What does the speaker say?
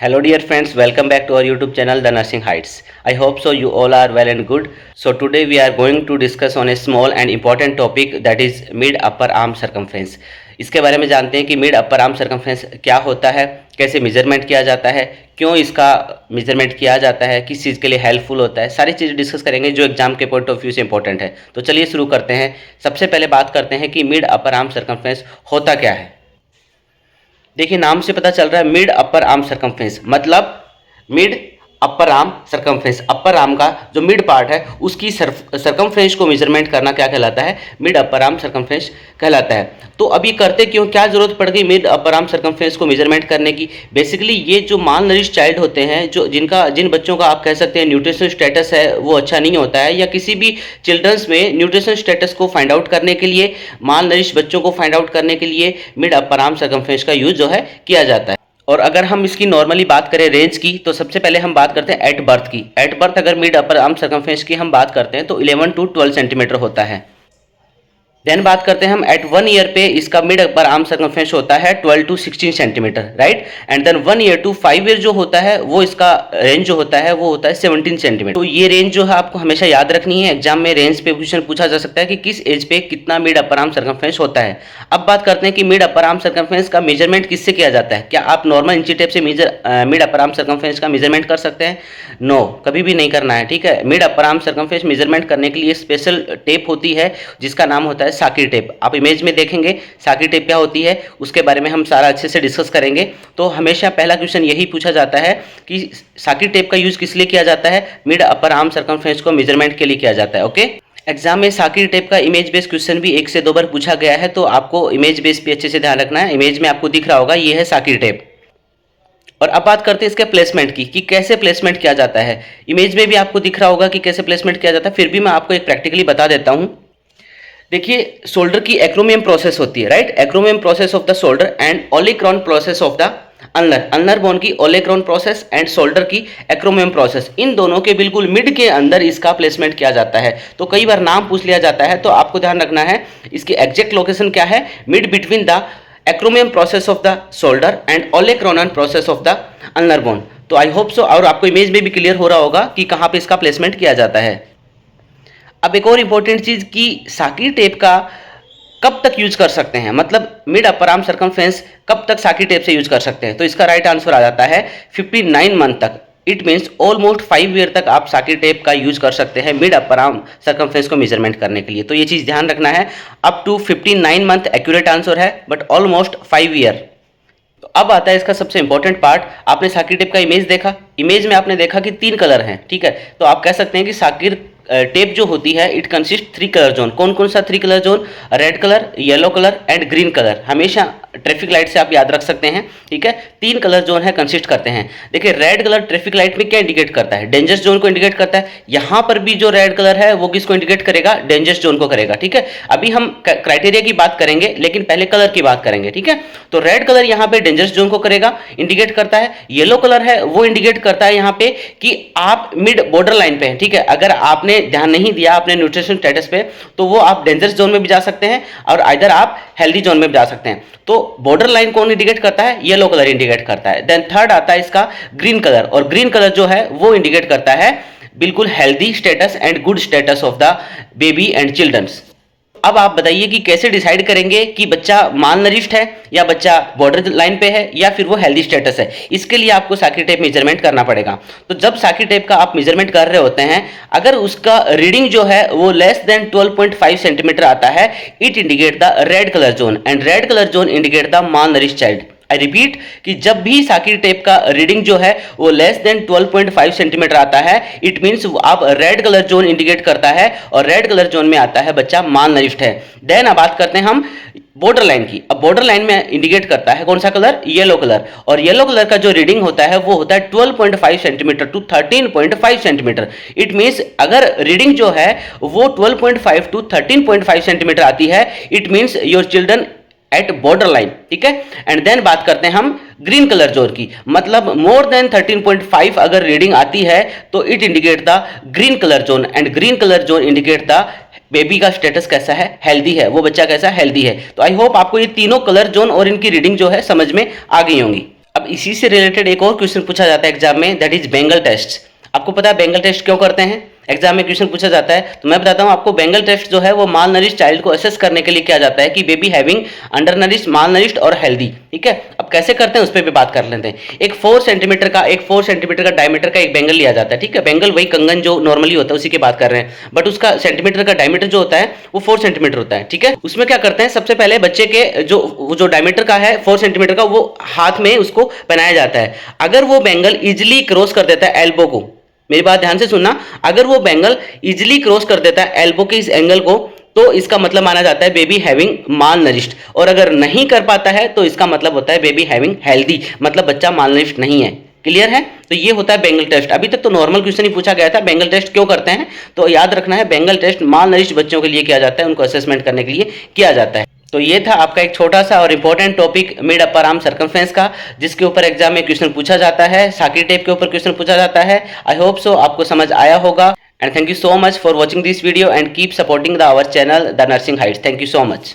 Hello dear friends, welcome back to our YouTube channel The Nursing Heights. I hope so you all are well and good. So today we are going to discuss on a small and important topic that is mid upper arm circumference. इसके बारे में जानते हैं कि mid upper arm circumference क्या होता है, कैसे मेजरमेंट किया जाता है, क्यों इसका मेजरमेंट किया जाता है, किस चीज़ के लिए हेल्पफुल होता है, सारी चीज़ें डिस्कस करेंगे जो एग्जाम के पॉइंट ऑफ व्यू से इंपॉर्टेंट है। तो चलिए शुरू करते हैं। सबसे पहले बात करते हैं कि मिड अपर आर्म सर्कमफ्रेंस होता क्या है। देखिए नाम से पता चल रहा है मिड अपर आर्म सर्कमफ्रेंस मतलब mid upper arm circumference, upper arm का जो मिड पार्ट है उसकी सर्कमफ्रेंस को मेजरमेंट करना क्या कहलाता है, मिड अपर आर्म सर्कमफ्रेंस कहलाता है। तो अब ये करते क्यों, क्या जरूरत पड़ गई मिड अपर आर्म सर्कमफ्रेंस को मेजरमेंट करने की। बेसिकली ये जो माल नरिश चाइल्ड होते हैं, जो जिन बच्चों का आप कह सकते हैं न्यूट्रिशन स्टेटस है वो अच्छा नहीं होता है, या किसी भी चिल्ड्रंस में न्यूट्रिशन स्टेटस को फाइंड आउट करने के लिए, माल नरिश बच्चों को फाइंड आउट करने के लिए मिड अपर आर्म सर्कमफ्रेंस का यूज जो है किया जाता है। और अगर हम इसकी नॉर्मली बात करें रेंज की, तो सबसे पहले हम बात करते हैं एट बर्थ की। एट बर्थ अगर मिड अपर आर्म सर्कमफ्रेंस की हम बात करते हैं तो 11 to 12 सेंटीमीटर होता है। देन बात करते हैं हम एट 1 ईयर पे इसका मिड अपर आर्म सर्कमफ्रेंस होता है 12 to 16 centimetre, right. And then 1 year to 5 year जो होता है वो इसका रेंज जो होता है वो होता है 17 सेंटीमीटर। तो ये रेंज जो है आपको हमेशा याद रखनी है। एग्जाम में रेंज पे क्वेश्चन पूछा जा सकता है कि किस एज पे कितना मिड अपर आर्म सर्कमफ्रेंस होता है। अब बात करते हैं कि मिड अपर आर्म सर्कमफ्रेंस का मेजरमेंट किससे किया जाता है। क्या आप नॉर्मल इंची टेप से मिड अपर आर्म सर्कमफ्रेंस का मेजरमेंट कर सकते हैं? नो, कभी भी नहीं करना है, ठीक है। Mid upper arm circumference measurement करने के लिए स्पेशल टेप होती है जिसका नाम होता है साकी टेप। आप इमेज में देखेंगे साकी टेप क्या होती है, उसके बारे में हम सारा अच्छे से डिस्कस करेंगे। तो हमेशा पहला क्वेश्चन यही पूछा जाता है कि साकी टेप का यूज किस लिए किया जाता है, मिड अपर आर्म सर्कमफ्रेंस को मेजरमेंट के लिए किया जाता है। ओके, एग्जाम में साकी टेप का इमेज बेस्ड क्वेश्चन भी 1 से 2 बार पूछा गया है, तो आपको इमेज बेस्ड पे अच्छे से ध्यान रखना है। इमेज में आपको दिख रहा होगा ये है साकी टेप। और अब बात करते हैं इसके प्लेसमेंट की कि कैसे प्लेसमेंट किया जाता है। इमेज में भी आपको दिख रहा होगा कि कैसे प्लेसमेंट किया जाता है, फिर भी मैं आपको एक प्रैक्टिकली बता देता हूं। देखिए शोल्डर की एक्रोमियम प्रोसेस होती है, right. एक्रोमियम process of the shoulder and olecranon process of the ulnar bone की ओलेक्रॉन प्रोसेस एंड शोल्डर की एक्रोमियम प्रोसेस, इन दोनों के बिल्कुल मिड के अंदर इसका प्लेसमेंट किया जाता है। तो कई बार नाम पूछ लिया जाता है, तो आपको ध्यान रखना है इसकी एग्जैक्ट लोकेशन क्या है, mid between the एक्रोमियम process of the shoulder and olecranon process of the ulnar bone. तो आई होप सो, और आपको इमेज में भी क्लियर हो रहा होगा कि कहाँ पे इसका प्लेसमेंट किया जाता है। अब एक और इंपॉर्टेंट चीज कि साकी टेप का कब तक यूज कर सकते हैं, मतलब मिड अपर आर्म सर्कमफ्रेंस कब तक साकी टेप से यूज कर सकते हैं। तो इसका राइट आंसर आ जाता है 59 मंथ तक। इट मीन्स ऑलमोस्ट 5 ईयर तक आप साकी टेप का यूज कर सकते हैं मिड अपर आर्म सर्कमफ्रेंस को मेजरमेंट करने के लिए। तो ये चीज ध्यान रखना है, up to 59 month accurate answer है, बट ऑलमोस्ट 5 ईयर। तो अब आता है इसका सबसे इंपॉर्टेंट पार्ट। आपने साकी टेप का इमेज देखा, इमेज में आपने देखा कि 3 कलर हैं, ठीक है। तो आप कह सकते हैं कि साकी टेप जो होती है इट कंसिस्ट 3 कलर जोन। कौन कौन सा 3 colour zone? Red colour, yellow colour and green colour. हमेशा ट्रैफिक लाइट से आप याद रख सकते हैं, ठीक है। 3 कलर जोन है कंसिस्ट करते हैं। देखिए रेड कलर ट्रैफिक लाइट में क्या इंडिकेट करता है, डेंजरस जोन को इंडिकेट करता है। यहां पर भी जो रेड कलर है वो किसको इंडिकेट करेगा, डेंजरस जोन को करेगा, ठीक है। अभी हम क्राइटेरिया की बात करेंगे, लेकिन पहले कलर की बात करेंगे, ठीक है। तो रेड कलर यहाँ पे डेंजरस जोन को करेगा, इंडिकेट करता है। येलो कलर है वो इंडिकेट करता है यहाँ पे कि आप मिड बॉर्डर लाइन पे हैं, ठीक है। अगर आपने ध्यान नहीं दिया अपने न्यूट्रिशन स्टेटस पे, तो वो आप डेंजरस जोन में भी जा सकते हैं और इधर आप हेल्दी जोन में भी जा सकते हैं। तो बॉर्डर लाइन कौन इंडिकेट करता है, येलो कलर इंडिकेट करता है। देन थर्ड आता है इसका ग्रीन कलर, और ग्रीन कलर जो है वो इंडिकेट करता है बिल्कुल healthy status and good status of the baby and childrens. अब आप बताइए कि कैसे डिसाइड करेंगे कि बच्चा माल नरिश्ड है या बच्चा बॉर्डर लाइन पे है या फिर वो हेल्दी स्टेटस है। इसके लिए आपको साकी टेप मेजरमेंट करना पड़ेगा। तो जब साकी टेप का आप मेजरमेंट कर रहे होते हैं, अगर उसका रीडिंग जो है वो लेस देन 12.5 सेंटीमीटर आता है, it indicate the red colour zone and red colour zone indicate the mall nourished child. I repeat कि जब भी साकी टेप का रीडिंग जो है वो लेस देन 12.5 सेंटीमीटर आता है, इट मींस आप रेड कलर जोन इंडिकेट करता है और रेड कलर जोन में आता है बच्चा माल नरिश्ड है। देन अब बात करते हैं हम बॉर्डर लाइन की। अब बॉर्डर लाइन में इंडिकेट करता है कौन सा कलर, येलो कलर, और येलो कलर का जो रीडिंग होता है वो होता है 12.5 centimetre to 13.5 centimetre. It means अगर रीडिंग जो है वो 12.5 टू 13.5 सेंटीमीटर आती है, it means your children at border line, ठीक है। एंड देन बात करते हैं हम ग्रीन कलर जोन की, मतलब मोर देन 13.5 अगर रीडिंग आती है तो it indicate the green colour zone and green colour zone indicate the baby का स्टेटस कैसा है, हेल्दी है, वो बच्चा कैसा हेल्दी है। तो आई होप आपको ये तीनों कलर जोन और इनकी रीडिंग जो है समझ में आ गई होंगी। अब इसी से रिलेटेड एक और क्वेश्चन पूछा जाता है एग्जाम में, दैट इज बेंगल टेस्ट। आपको पता है बेंगल टेस्ट क्यों करते हैं? एग्जाम में क्वेश्चन पूछा जाता है, तो मैं बताता हूं आपको। बेंगल टेस्ट जो है वो माल नरिश चाइल्ड को असेस करने के लिए किया जाता है कि बेबी हैविंग अंडर नरिश, माल नरिश्ड और हेल्दी। ठीक है, अब कैसे करते हैं उस पर भी बात कर लेते हैं। एक 4 सेंटीमीटर का डायमीटर का एक बेंगल लिया जाता है। ठीक है, बेंगल वही कंगन जो नॉर्मली होता है उसी की बात कर रहे हैं, बट उसका सेंटीमीटर का डायमीटर जो होता है वो 4 सेंटीमीटर होता है। ठीक है, उसमें क्या करते हैं, सबसे पहले बच्चे के जो डायमीटर का है 4 सेंटीमीटर का, वो हाथ में उसको पहनाया जाता है। अगर वो बेंगल इजिली क्रॉस कर देता है एल्बो को, मेरी बात ध्यान से सुनना, अगर वो बेंगल इजिली क्रॉस कर देता है एल्बो के इस एंगल को, तो इसका मतलब माना जाता है बेबी हैविंग माल नरिश्ड। और अगर नहीं कर पाता है तो इसका मतलब होता है बेबी हैविंग हेल्दी, मतलब बच्चा माल नरिश्ड नहीं है। क्लियर है? तो ये होता है बेंगल टेस्ट। अभी तक तो नॉर्मल क्वेश्चन ही पूछा गया था, बेंगल टेस्ट क्यों करते हैं, तो याद रखना है बेंगल टेस्ट माल नरिश्ड बच्चों के लिए किया जाता है, उनको असेसमेंट करने के लिए किया जाता है। तो ये था आपका एक छोटा सा और important topic mid upper arm circumference का, जिसके ऊपर एग्जाम में क्वेश्चन पूछा जाता है, साकी टेप के ऊपर क्वेश्चन पूछा जाता है। आई होप सो आपको समझ आया होगा, and thank you so much for watching this video and keep supporting the our channel the Nursing Heights. Thank you so much.